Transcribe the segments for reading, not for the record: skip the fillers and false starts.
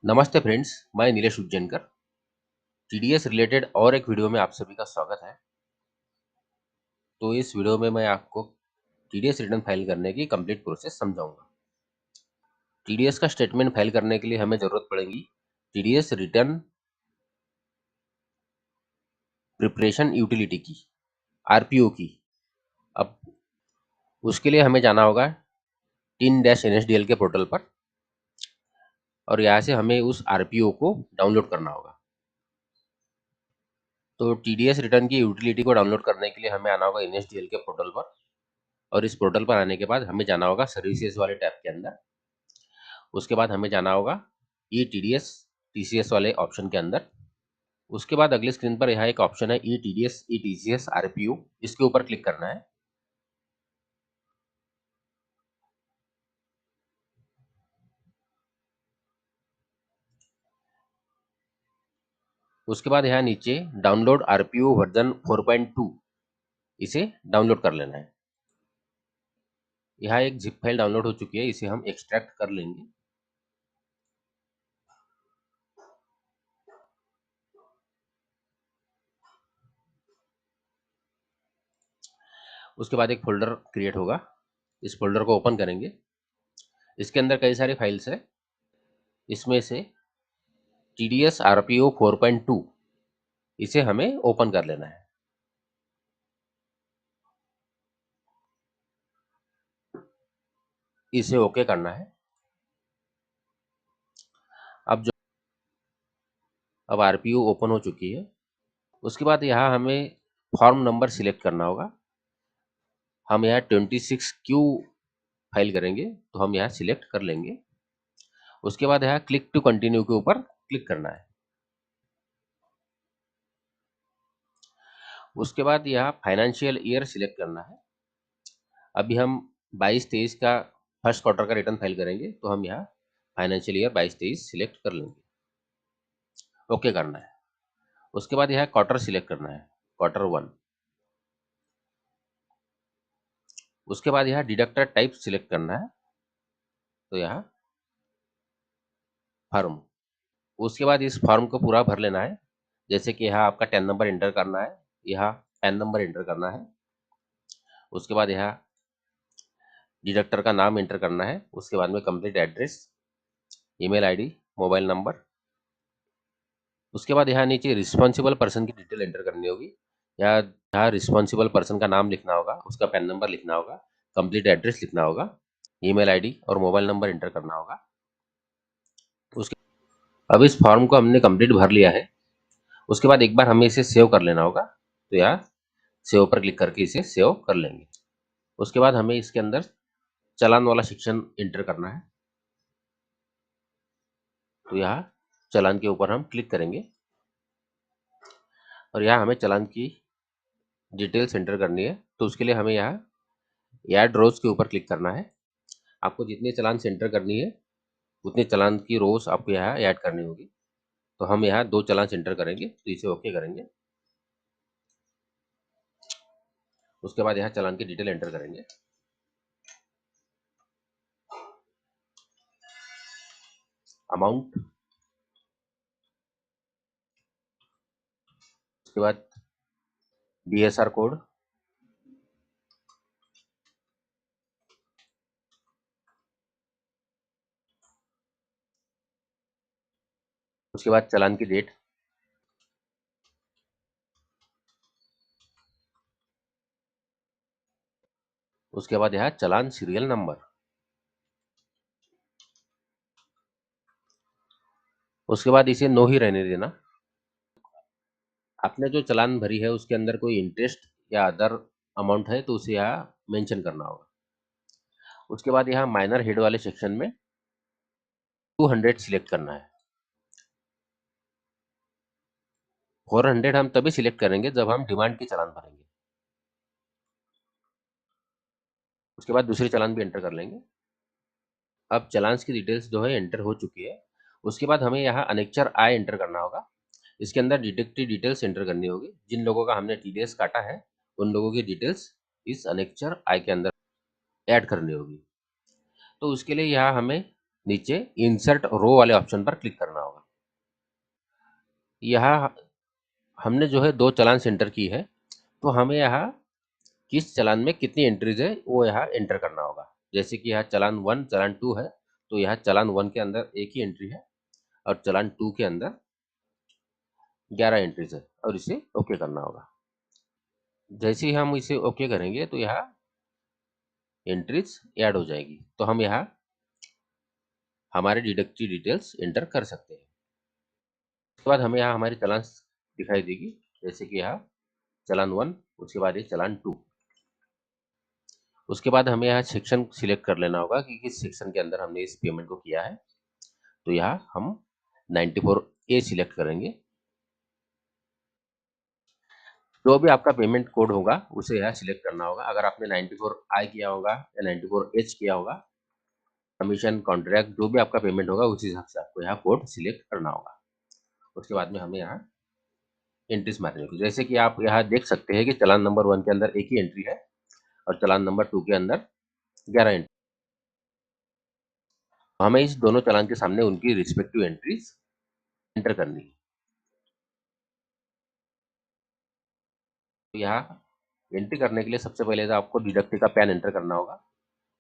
नमस्ते फ्रेंड्स, मैं Nilesh Ujjainkar. TDS related और एक वीडियो में आप सभी का स्वागत है। तो इस वीडियो में मैं आपको टीडीएस रिटर्न फाइल करने की कंप्लीट प्रोसेस समझाऊंगा। टीडीएस का स्टेटमेंट फाइल करने के लिए हमें ज़रूरत पड़ेगी टीडीएस रिटर्न प्रिपरेशन यूटिलिटी की, आरपीओ की। अब उसके लिए हमें जाना होगा tin-nsdl के पोर्टल पर और यहाँ से हमें उस आरपीओ को डाउनलोड करना होगा। तो टीडीएस रिटर्न की यूटिलिटी को डाउनलोड करने के लिए हमें आना होगा एनएसडीएल के पोर्टल पर और इस पोर्टल पर आने के बाद हमें जाना होगा सर्विसेज वाले टैब के अंदर। उसके बाद हमें जाना होगा ई टीडीएस टीसीएस वाले ऑप्शन के अंदर। उसके बाद अगली स्क्रीन पर यहाँ एक ऑप्शन है ई टीडीएस ई टीसीएस आरपीओ, इसके ऊपर क्लिक करना है। उसके बाद यहाँ नीचे डाउनलोड आरपीओ वर्जन 4.2, इसे डाउनलोड कर लेना है। यहाँ एक जिप फाइल डाउनलोड हो चुकी है, इसे हम एक्सट्रैक्ट कर लेंगे। उसके बाद एक फोल्डर क्रिएट होगा, इस फोल्डर को ओपन करेंगे। इसके अंदर कई सारी फाइल्स है, इसमें से TDS RPO 4.2 इसे हमें ओपन कर लेना है। इसे ओके करना है। अब आरपीओ ओपन हो चुकी है। उसके बाद यहाँ हमें फॉर्म नंबर सिलेक्ट करना होगा। हम यहाँ 26Q फाइल करेंगे, तो हम यहाँ सिलेक्ट कर लेंगे। उसके बाद यहाँ क्लिक टू कंटिन्यू के ऊपर क्लिक करना है। उसके बाद यहाँ फाइनेंशियल ईयर सिलेक्ट करना है। अभी हम 22-23 का फर्स्ट क्वार्टर का रिटर्न फाइल करेंगे, तो हम यहाँ फाइनेंशियल ईयर 22-23 सिलेक्ट कर लेंगे। ओके करना है। उसके बाद यहाँ क्वार्टर सिलेक्ट करना है, क्वार्टर 1। उसके बाद यहाँ डिडक्टर टाइप सिलेक्ट करना है, तो यहाँ फर्म। उसके बाद इस फॉर्म को पूरा भर लेना है। जैसे कि यहाँ आपका 10 नंबर एंटर करना है, यहाँ पैन नंबर एंटर करना है। उसके बाद यहाँ डिडक्टर का नाम एंटर करना है। उसके बाद में complete address, email ID, mobile number. उसके बाद यहाँ नीचे रिस्पॉन्सिबल पर्सन की डिटेल एंटर करनी होगी। यहाँ रिस्पॉन्सिबल पर्सन का नाम लिखना होगा, उसका पैन नंबर लिखना होगा, कंप्लीट एड्रेस लिखना होगा, ईमेल आईडी और मोबाइल नंबर एंटर करना होगा। उसके अब इस फॉर्म को हमने कंप्लीट भर लिया है। उसके बाद एक बार हमें इसे सेव कर लेना होगा, तो यहाँ सेव पर क्लिक करके इसे सेव कर लेंगे। उसके बाद हमें इसके अंदर चालान वाला सेक्शन एंटर करना है, तो यहाँ चालान के ऊपर हम क्लिक करेंगे और यहाँ हमें चालान की डिटेल्स एंटर करनी है। तो उसके लिए हमें यहाँ ऐड रोज के ऊपर क्लिक करना है। आपको जितने चालान एंटर करनी है उतने चालान की रोज आपको यहाँ ऐड करनी होगी। तो हम यहाँ 2 चालान एंटर करेंगे, तो इसे ओके करेंगे। उसके बाद यहाँ चालान की डिटेल एंटर करेंगे। अमाउंट, उसके बाद DSR कोड, उसके बाद चालान की डेट, उसके बाद यहाँ चालान सीरियल नंबर। उसके बाद इसे नो ही रहने देना। आपने जो चालान भरी है उसके अंदर कोई इंटरेस्ट या अदर अमाउंट है तो उसे यहाँ मेंशन करना होगा। उसके बाद यहाँ माइनर हेड वाले सेक्शन में 200 सिलेक्ट करना है। 400 हम तभी सिलेक्ट करेंगे जब हम डिमांड की चालान भरेंगे। उसके बाद दूसरी चालान भी एंटर कर लेंगे। अब चालान की डिटेल्स जो है एंटर हो चुकी है। उसके बाद हमें यहाँ अनेक्चर आई एंटर करना होगा। इसके अंदर डिडक्टिव डिटेल्स एंटर करनी होगी। जिन लोगों का हमने टीडीएस काटा है उन लोगों की डिटेल्स इस अनेक्चर आई के अंदर ऐड करनी होगी। तो उसके लिए यहाँ हमें नीचे इंसर्ट रो वाले ऑप्शन पर क्लिक करना होगा। यहाँ हमने जो है 2 चालान एंटर की है, तो हमें यहाँ किस चालान में कितनी एंट्रीज है वो यहाँ एंटर करना होगा। जैसे कि यहाँ चालान 1 चालान 2 है, तो यहाँ चालान 1 के अंदर एक ही एंट्री है और चालान 2 के अंदर 11 एंट्रीज है और इसे ओके करना होगा। जैसे ही हम इसे ओके करेंगे तो यहाँ एंट्रीज ऐड हो जाएगी, तो हम यहाँ हमारे डिडक्ट की डिटेल्स एंटर कर सकते हैं। उसके बाद हमें यहाँ हमारी चालान दिखाई देगी, जैसे कि यहाँ चालान 1, उसके बाद ये चालान 2। उसके बाद हमें यहाँ सेक्शन सिलेक्ट कर लेना होगा कि किस सेक्शन के अंदर हमने इस पेमेंट को किया है। तो यहाँ हम 94A सिलेक्ट करेंगे। जो भी आपका पेमेंट कोड होगा उसे यहाँ सिलेक्ट करना होगा। अगर आपने 94I किया होगा या 94H किया होगा, कमीशन कॉन्ट्रैक्ट जो भी आपका पेमेंट होगा उसी हिसाब से आपको यहाँ कोड सिलेक्ट करना होगा। उसके बाद में हमें यहाँ एंट्रीज मारनी होगी। जैसे कि आप यहाँ देख सकते हैं कि चालान नंबर 1 के अंदर एक ही एंट्री है और चालान नंबर 2 के अंदर 11 एंट्री। हमें इस दोनों चालान के सामने उनकी रिस्पेक्टिव एंट्रीज एंटर करनी है। तो यहाँ एंट्री करने के लिए सबसे पहले तो आपको डिडक्टी का पैन एंटर करना होगा।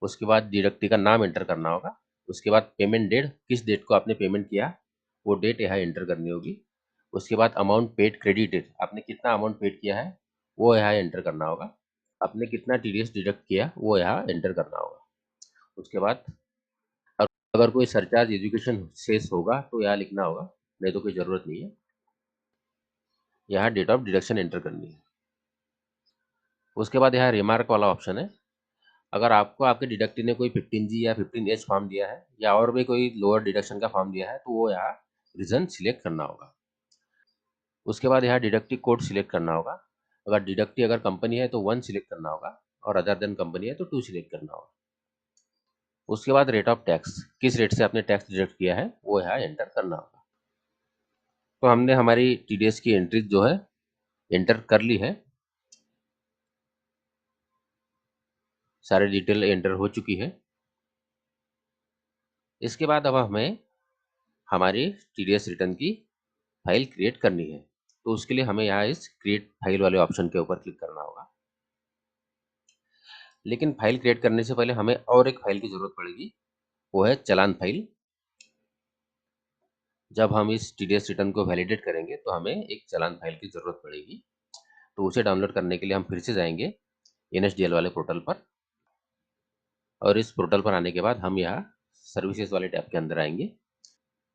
उसके बाद डिडक्टी का नाम एंटर करना होगा। उसके बाद पेमेंट डेट, किस डेट को आपने पेमेंट किया वो डेट यहाँ एंटर करनी होगी। उसके बाद अमाउंट पेड क्रेडिटेड, आपने कितना अमाउंट पेड किया है वो यहाँ एंटर करना होगा। आपने कितना टीडीएस डिडक्ट किया वो यहाँ एंटर करना होगा। उसके बाद अगर कोई सरचार्ज एजुकेशन सेस होगा तो यहाँ लिखना होगा, नहीं तो कोई ज़रूरत नहीं है। यहाँ डेट ऑफ डिडक्शन एंटर करनी है। उसके बाद यहाँ रिमार्क वाला ऑप्शन है। अगर आपको आपके डिडक्टी ने कोई 15G या 15H फॉर्म दिया है या और भी कोई लोअर डिडक्शन का फॉर्म दिया है तो वो यहाँ रीजन सिलेक्ट करना होगा। उसके बाद यहाँ डिडक्टी कोड सिलेक्ट करना होगा। अगर डिडक्टी अगर कंपनी है तो 1 सिलेक्ट करना होगा और अदर देन कंपनी है तो 2 सिलेक्ट करना होगा। उसके बाद रेट ऑफ टैक्स, किस रेट से आपने टैक्स डिडक्ट किया है वो यहाँ एंटर करना होगा। तो हमने हमारी टीडीएस की एंट्रीज जो है एंटर कर ली है, सारे डिटेल एंटर हो चुकी है। इसके बाद अब हमें हमारी टीडीएस रिटर्न की फाइल क्रिएट करनी है। तो उसके लिए हमें यहाँ इस क्रिएट फाइल वाले ऑप्शन के ऊपर क्लिक करना होगा। लेकिन फाइल क्रिएट करने से पहले हमें और एक फाइल की जरूरत पड़ेगी, वो है चालान फाइल। जब हम इस टीडीएस रिटर्न को वैलिडेट करेंगे तो हमें एक चालान फाइल की जरूरत पड़ेगी। तो उसे डाउनलोड करने के लिए हम फिर से जाएंगे एनएसडीएल वाले पोर्टल पर, और इस पोर्टल पर आने के बाद हम यहाँ सर्विसेज वाले टैब के अंदर आएंगे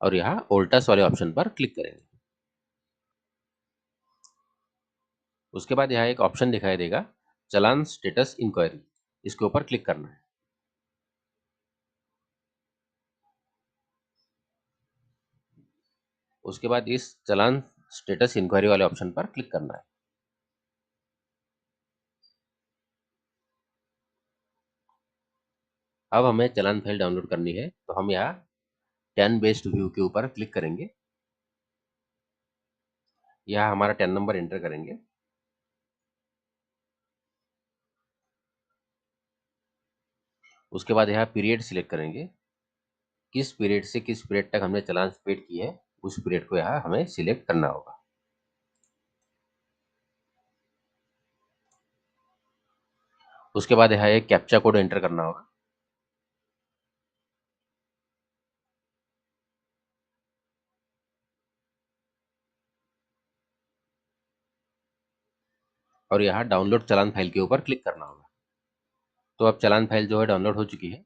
और यहाँ ओल्टास वाले ऑप्शन पर क्लिक करेंगे। उसके बाद यहाँ एक ऑप्शन दिखाई देगा चालान स्टेटस इंक्वायरी, इसके ऊपर क्लिक करना है। उसके बाद इस चालान स्टेटस इंक्वायरी वाले ऑप्शन पर क्लिक करना है। अब हमें चालान फाइल डाउनलोड करनी है, तो हम यहाँ 10 बेस्ड व्यू के ऊपर क्लिक करेंगे। यहाँ हमारा 10 नंबर एंटर करेंगे। उसके बाद यहाँ पीरियड सिलेक्ट करेंगे, किस पीरियड से किस पीरियड तक हमने चालान पेड की है उस पीरियड को यहाँ हमें सिलेक्ट करना होगा। उसके बाद यहाँ एक कैप्चा कोड एंटर करना होगा। और यहाँ डाउनलोड चालान फाइल के ऊपर क्लिक करना होगा। तो अब चालान फाइल जो है डाउनलोड हो चुकी है।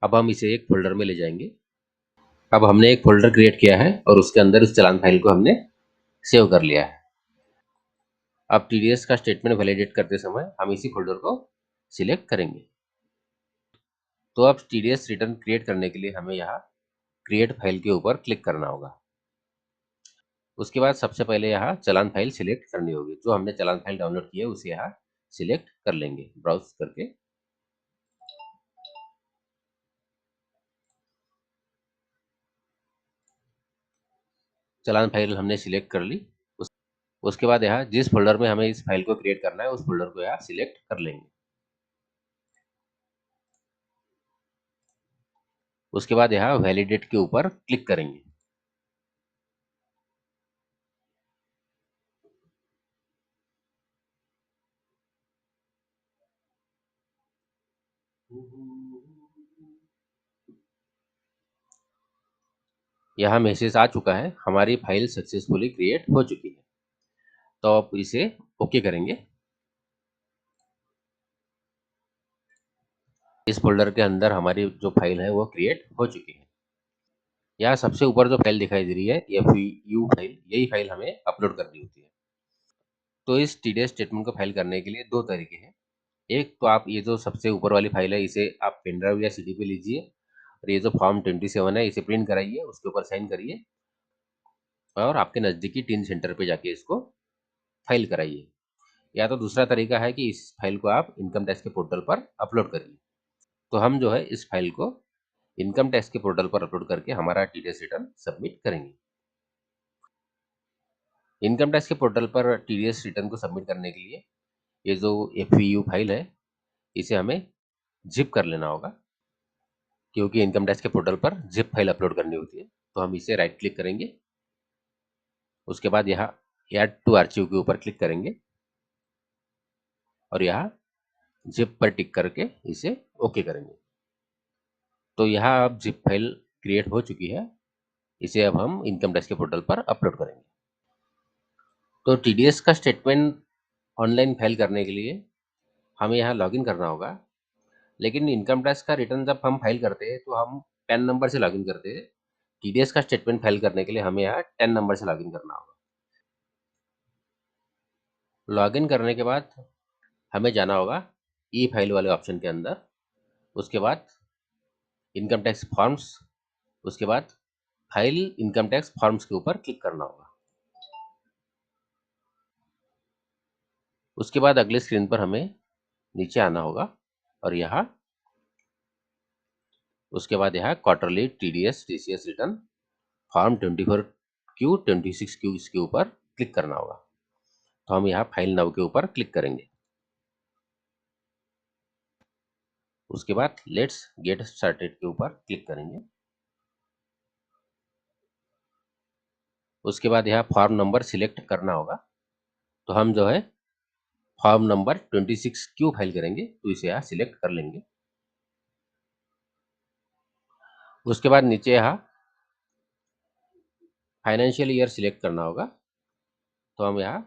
अब हम इसे एक फोल्डर में ले जाएंगे। अब हमने एक फोल्डर क्रिएट किया है और उसके अंदर उस चालान फाइल को हमने सेव कर लिया है। अब टीडीएस का स्टेटमेंट वैलिडेट करते समय हम इसी फोल्डर को सिलेक्ट करेंगे। तो अब टीडीएस रिटर्न क्रिएट करने के लिए हमें यहाँ क्रिएट फाइल के ऊपर क्लिक करना होगा। उसके बाद सबसे पहले यहाँ चालान फाइल सिलेक्ट करनी होगी। जो हमने चालान फाइल डाउनलोड की है उसे यहाँ सिलेक्ट कर लेंगे ब्राउज करके। चालान फाइल हमने सिलेक्ट कर ली। उसके बाद यहाँ जिस फोल्डर में हमें इस फाइल को क्रिएट करना है उस फोल्डर को यहाँ सिलेक्ट कर लेंगे। उसके बाद यहाँ वैलिडेट के ऊपर क्लिक करेंगे। यहाँ मैसेज आ चुका है, हमारी फाइल सक्सेसफुली क्रिएट हो चुकी है। तो आप इसे ओके करेंगे। इस फोल्डर के अंदर हमारी जो फाइल है वो क्रिएट हो चुकी है। यहाँ सबसे ऊपर जो फाइल दिखाई दे रही है FU फाइल, यही फाइल हमें अपलोड करनी होती है। तो इस TDS स्टेटमेंट को फाइल करने के लिए दो तरीके हैं। एक तो आप ये जो सबसे ऊपर वाली फाइल है इसे आप पेन ड्राइव या CD पे लीजिए, और ये जो फॉर्म 27 है इसे प्रिंट कराइए, उसके ऊपर साइन करिए और आपके नज़दीकी टीन सेंटर पे जाके इसको फाइल कराइए। या तो दूसरा तरीका है कि इस फाइल को आप इनकम टैक्स के पोर्टल पर अपलोड करिए। तो हम जो है इस फाइल को इनकम टैक्स के पोर्टल पर अपलोड करके हमारा TDS रिटर्न सबमिट करेंगे। इनकम टैक्स के पोर्टल पर TDS रिटर्न को सबमिट करने के लिए ये जो FVU फाइल है इसे हमें जिप कर लेना होगा, क्योंकि इनकम टैक्स के पोर्टल पर जिप फाइल अपलोड करनी होती है। तो हम इसे राइट क्लिक करेंगे, उसके बाद यहाँ ऐड टू आर्चिव के ऊपर क्लिक करेंगे और यहाँ जिप पर टिक करके इसे ओके करेंगे। तो यहाँ अब जिप फाइल क्रिएट हो चुकी है, इसे अब हम इनकम टैक्स के पोर्टल पर अपलोड करेंगे। तो TDS का स्टेटमेंट ऑनलाइन फाइल करने के लिए हमें यहाँ लॉगिन करना होगा, लेकिन इनकम टैक्स का रिटर्न जब हम फाइल करते हैं तो हम पैन नंबर से लॉगिन करते हैं। TDS का स्टेटमेंट फाइल करने के लिए हमें यहाँ 10 नंबर से लॉगिन करना होगा। लॉगिन करने के बाद हमें जाना होगा ई फाइल वाले ऑप्शन के अंदर, उसके बाद इनकम टैक्स फॉर्म्स, उसके बाद फाइल इनकम टैक्स फॉर्म्स के ऊपर क्लिक करना होगा। उसके बाद अगले स्क्रीन पर हमें नीचे आना होगा और यहाँ उसके बाद यहाँ quarterly TDS TCS return form 24Q 26Q इसके ऊपर क्लिक करना होगा। तो हम यहाँ फाइल नाउ के ऊपर क्लिक करेंगे। उसके बाद लेट्स गेट स्टार्टेड के ऊपर क्लिक करेंगे। उसके बाद यहाँ फॉर्म नंबर सिलेक्ट करना होगा। तो हम जो है फॉर्म नंबर 26Q फाइल करेंगे, तो इसे यहाँ सिलेक्ट कर लेंगे। उसके बाद नीचे यहाँ फाइनेंशियल ईयर सिलेक्ट करना होगा। तो हम यहाँ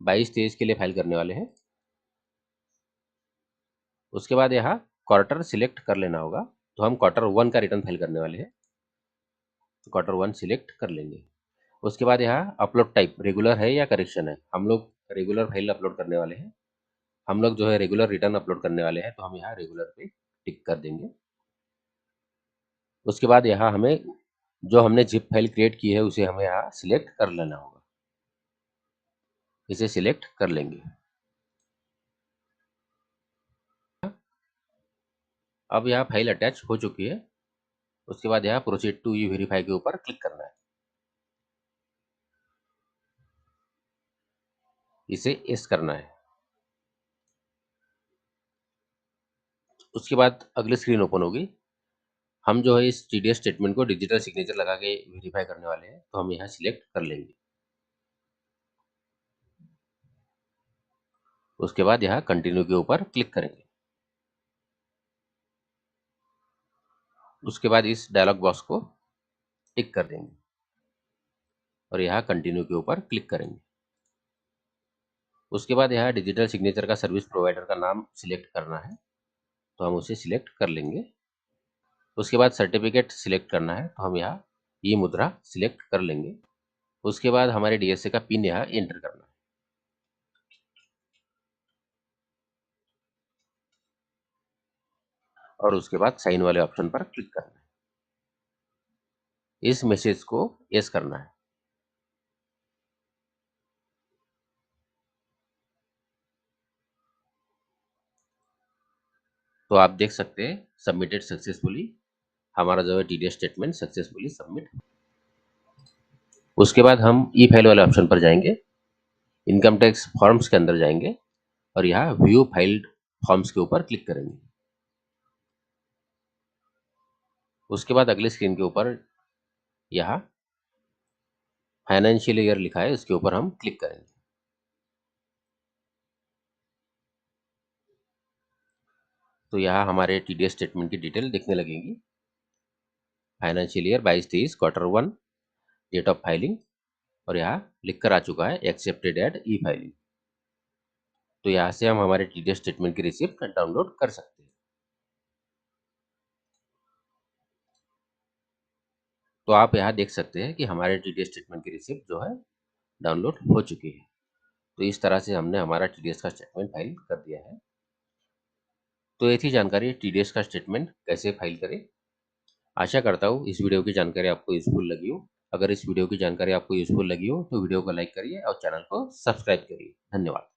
22-23 के लिए फाइल करने वाले हैं। उसके बाद यहाँ क्वार्टर सिलेक्ट कर लेना होगा। तो हम Q1 का रिटर्न फाइल करने वाले हैं, तो Q1 सिलेक्ट कर लेंगे। उसके बाद यहाँ अपलोड टाइप रेगुलर है या करेक्शन है, हम लोग रेगुलर फाइल अपलोड करने वाले हैं। हम लोग जो है रेगुलर रिटर्न अपलोड करने वाले हैं, तो हम यहाँ रेगुलर पे टिक कर देंगे। उसके बाद यहाँ हमें जो हमने जिप फाइल क्रिएट की है उसे हमें यहाँ सिलेक्ट कर लेना होगा, इसे सिलेक्ट कर लेंगे। अब यहाँ फाइल अटैच हो चुकी है। उसके बाद यहाँ प्रोसीड टू ई वेरीफाई के ऊपर क्लिक करना है, इसे यस करना है। उसके बाद अगली स्क्रीन ओपन होगी। हम जो है इस TDS स्टेटमेंट को डिजिटल सिग्नेचर लगा के वेरीफाई करने वाले हैं, तो हम यहाँ सिलेक्ट कर लेंगे। उसके बाद यहाँ कंटिन्यू के ऊपर क्लिक करेंगे। उसके बाद इस डायलॉग बॉक्स को टिक कर देंगे और यहाँ कंटिन्यू के ऊपर क्लिक करेंगे। उसके बाद यहाँ डिजिटल सिग्नेचर का सर्विस प्रोवाइडर का नाम सिलेक्ट करना है, तो हम उसे सिलेक्ट कर लेंगे। उसके बाद सर्टिफिकेट सिलेक्ट करना है, तो हम यहाँ ई मुद्रा सिलेक्ट कर लेंगे। उसके बाद हमारे DSA का पिन यहाँ एंटर करना है और उसके बाद साइन वाले ऑप्शन पर क्लिक करना है। इस मैसेज को यस करना है। तो आप देख सकते हैं सबमिटेड सक्सेसफुली, हमारा जो है TDS स्टेटमेंट सक्सेसफुली सबमिट। उसके बाद हम ई फाइल वाले ऑप्शन पर जाएंगे, इनकम टैक्स फॉर्म्स के अंदर जाएंगे और यहाँ व्यू फाइल्ड फॉर्म्स के ऊपर क्लिक करेंगे। उसके बाद अगली स्क्रीन के ऊपर यहाँ फाइनेंशियल ईयर लिखा है, इसके ऊपर हम क्लिक करेंगे। तो यहाँ हमारे टीडीएस स्टेटमेंट की डिटेल दिखने लगेगी। Financial year 22-23 Q1, date of filing, और यहाँ लिखकर आ चुका है एक्सेप्टेड एट ई फाइलिंग। तो यहाँ से हम हमारे टीडीएस स्टेटमेंट की रिसिप्ट डाउनलोड कर सकते हैं। तो आप यहाँ देख सकते हैं कि हमारे टीडीएस स्टेटमेंट की रिसिप्ट जो है डाउनलोड हो चुकी है। तो इस तरह से हमने हमारा टीडीएस का स्टेटमेंट फाइल कर दिया है। तो ये थी जानकारी टीडीएस का स्टेटमेंट कैसे फाइल करें। आशा करता हूँ इस वीडियो की जानकारी आपको यूजफुल लगी हो। अगर इस वीडियो की जानकारी आपको यूजफुल लगी हो तो वीडियो को लाइक करिए और चैनल को सब्सक्राइब करिए। धन्यवाद।